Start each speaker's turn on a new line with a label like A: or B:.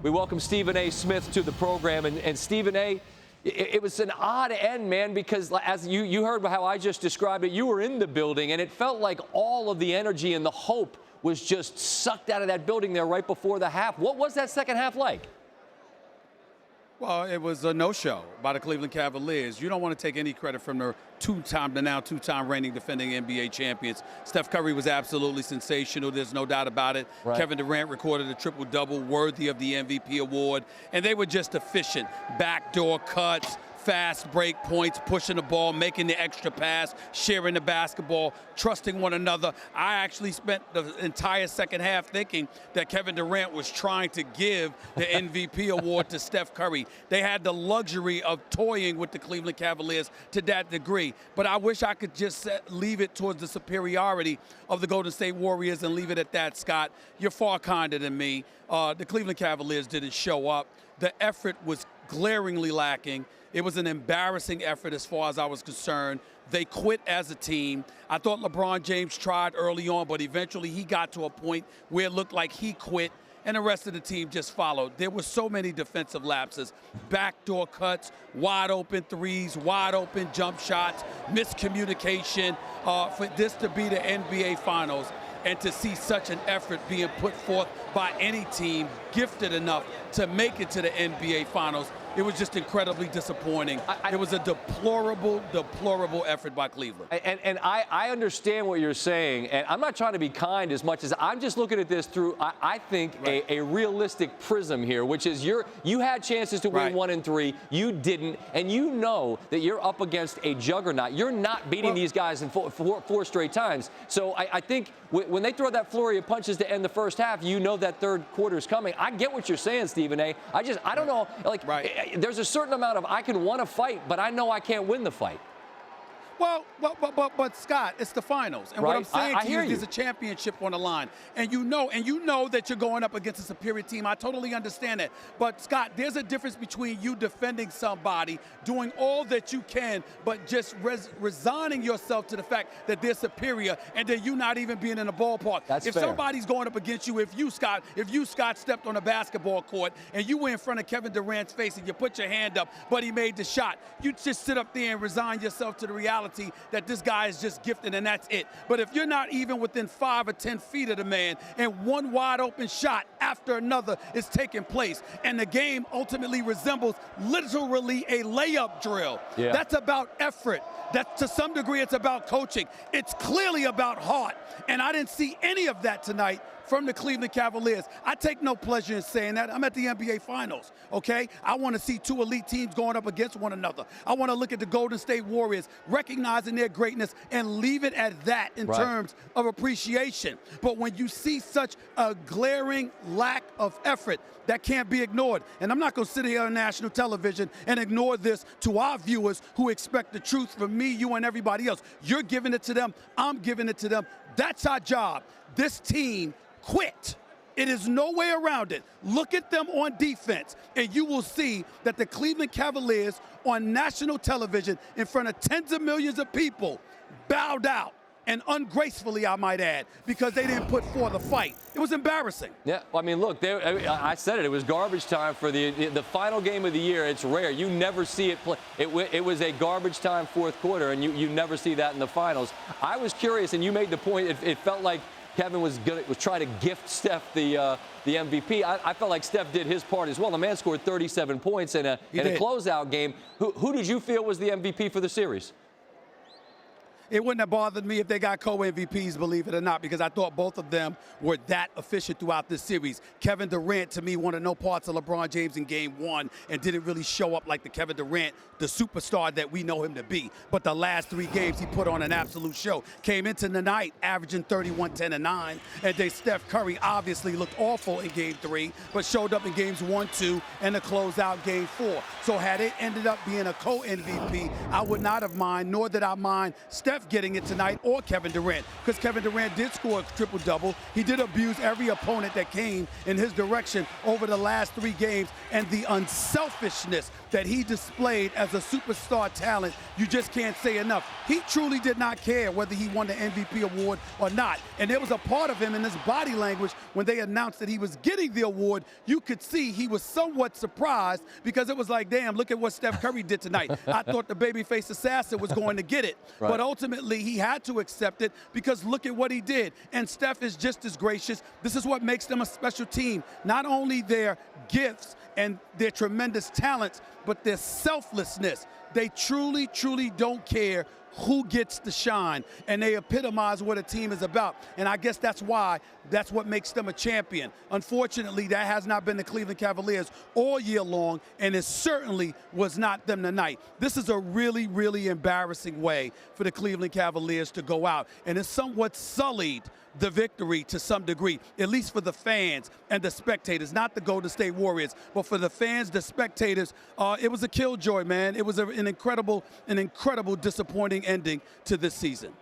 A: We welcome Stephen A. Smith to the program. And Stephen A., it was an odd end, man, because as you heard how I just described it, you were in the building, and it felt like all of the energy and the hope was just sucked out of that building there right before the half. What was that second half like?
B: Well, it was a no-show by the Cleveland Cavaliers. You don't want to take any credit from the two-time reigning defending NBA champions. Steph Curry was absolutely sensational. There's no doubt about it.
A: Right.
B: Kevin Durant recorded a triple-double worthy of the MVP award. And they were just efficient. Backdoor cuts, fast break points, pushing the ball, making the extra pass, sharing the basketball, trusting one another. I actually spent the entire second half thinking that Kevin Durant was trying to give the MVP award to Steph Curry. They had the luxury of toying with the Cleveland Cavaliers to that degree. But I wish I could just leave it towards the superiority of the Golden State Warriors and leave it at that, Scott. You're far kinder than me. The Cleveland Cavaliers didn't show up. The effort was glaringly lacking. It was an embarrassing effort as far as I was concerned. They quit as a team. I thought LeBron James tried early on, but eventually he got to a point where it looked like he quit, and the rest of the team just followed. There were so many defensive lapses, backdoor cuts, wide open threes, wide open jump shots, miscommunication. For this to be the NBA Finals and to see such an effort being put forth by any team gifted enough to make it to the NBA Finals, it was just incredibly disappointing. It was a deplorable effort by Cleveland.
A: And I understand what you're saying, and I'm not trying to be kind as much as I'm just looking at this through, I think, right, a realistic prism here, which is you had chances to win 1 and 3, you didn't, and you know that you're up against a juggernaut. You're not beating these guys in four straight times. So I think when they throw that flurry of punches to end the first half, you know that third quarter is coming. I get what you're saying, Stephen A. I don't know, there's a certain amount of I can want to fight, but I know I can't win the fight.
B: But Scott, it's the finals, and what I'm saying to you is there's a championship on the line, and you know that you're going up against a superior team. I totally understand that, but Scott, there's a difference between you defending somebody, doing all that you can, but just resigning yourself to the fact that they're superior, and then you not even being in the ballpark.
A: That's
B: fair. Somebody's going up against you, if you Scott stepped on a basketball court and you were in front of Kevin Durant's face and you put your hand up, but he made the shot, you just sit up there and resign yourself to the reality that this guy is just gifted and that's it. But if you're not even within 5 or 10 feet of the man and one wide open shot after another is taking place and the game ultimately resembles literally a layup drill, that's about effort. That to some degree it's about coaching. It's clearly about heart. And I didn't see any of that tonight from the Cleveland Cavaliers. I take no pleasure in saying that. I'm at the NBA Finals, okay? I want to see two elite teams going up against one another. I want to look at the Golden State Warriors, recognizing their greatness, and leave it at that in terms of appreciation. But when you see such a glaring lack of effort, that can't be ignored. And I'm not going to sit here on national television and ignore this to our viewers who expect the truth from me, you, and everybody else. You're giving it to them. I'm giving it to them. That's our job. This team quit. It is no way around it. Look at them on defense, and you will see that the Cleveland Cavaliers on national television in front of tens of millions of people bowed out, and ungracefully, I might add, because they didn't put forth a fight. It was embarrassing.
A: Yeah, I mean, look, I said it. It was garbage time for the final game of the year. It's rare. You never see it play. It was a garbage time fourth quarter, and you never see that in the finals. I was curious, and you made the point. It felt like Kevin was trying to gift Steph the MVP. I felt like Steph did his part as well. The man scored 37 points in a closeout game. Who did you feel was the MVP for the series?
B: It wouldn't have bothered me if they got co-MVPs, believe it or not, because I thought both of them were that efficient throughout this series. Kevin Durant, to me, wanted no parts of LeBron James in Game 1 and didn't really show up like the Kevin Durant, the superstar that we know him to be. But the last 3 games, he put on an absolute show. Came into the night averaging 31, 10, and 9. And then Steph Curry obviously looked awful in Game 3, but showed up in Games 1, 2, and the closeout Game 4. So had it ended up being a co-MVP, I would not have minded, nor did I mind Steph Steph getting it tonight or Kevin Durant, because Kevin Durant did score a triple-double. He did abuse every opponent that came in his direction over the last 3 games, and the unselfishness that he displayed as a superstar talent, you just can't say enough. He truly did not care whether he won the MVP award or not, and there was a part of him in his body language when they announced that he was getting the award. You could see he was somewhat surprised, because it was like, damn, look at what Steph Curry did tonight. I thought the babyface assassin was going to get it,
A: right.
B: But ultimately he had to accept it, because look at what he did. And Steph is just as gracious. This is what makes them a special team. Not only their gifts and their tremendous talents, but their selflessness. They truly, truly don't care who gets the shine, and they epitomize what a team is about. And I guess that's what makes them a champion. Unfortunately, that has not been the Cleveland Cavaliers all year long, and it certainly was not them tonight. This is a really, really embarrassing way for the Cleveland Cavaliers to go out, and it's somewhat sullied the victory to some degree, at least for the fans and the spectators, not the Golden State Warriors, but for the fans, the spectators. It was a killjoy, man. It was an incredible disappointing ending to this season.